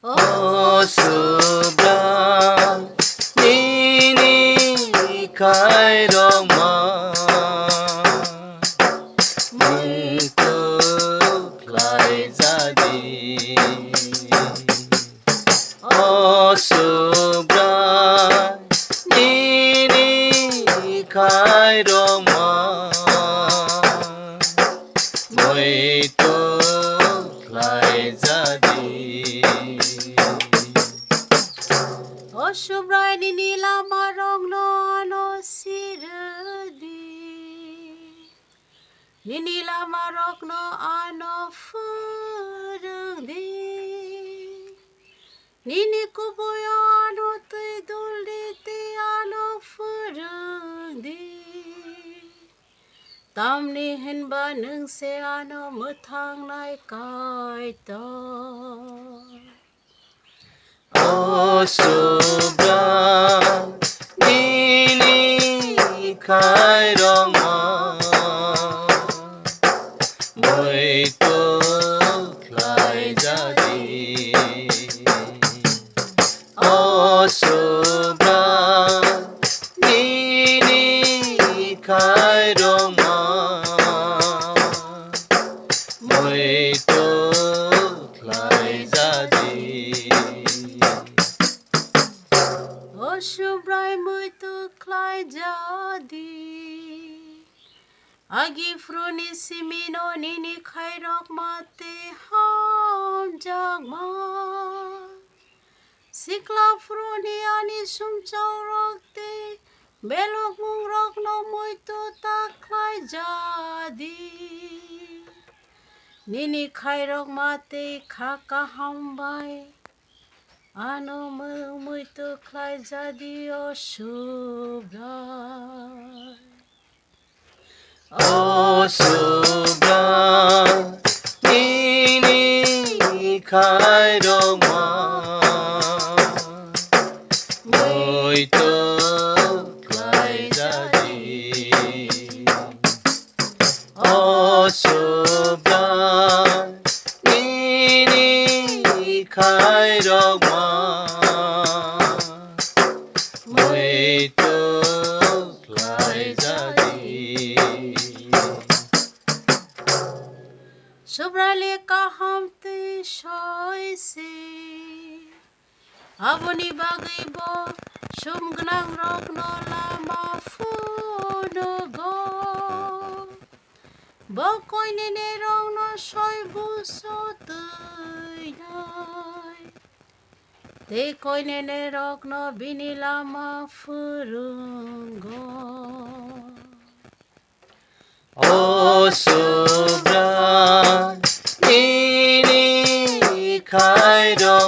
Oh, subrai, nini, khairokma, muito, khlaijadi. Oh, subrai, nini, khairokma, muito, khlaijadi. O subrai nini lamarong no ano sirdi. Nini lamarok no ano furdi. Nini kubuyo ano tuy duldi ti ano furdi. Tamni henba nung se ano muthang nai kai to. Oh, subrai, nini, khairokma, muito, khlaijadi. Oh, subrai, nini, khairokma, muito, khlaijadi. O subrai muito khlaijadi. Agi fruni simino nini khairokma te ham jagma. Sikla fruni ani sumchau rok te Lobmung rok no muito ta khlaijadi. Nini khairokma te khaka hambai. Ano muito khlaijadi o subrai. Oh, subrai, nini, khairokma, muito, khlaijadi. Oh, subrai, nini, khairokma, muito, khlaijadi. Subrai le kaham te shoise. Aboni bagai bo sum gnang rok no lama funo go. Bokoi nene rong no soy buso tui nai. Te koi nene rok no bini lama furungo. Oh, subrai, nini, khairokma,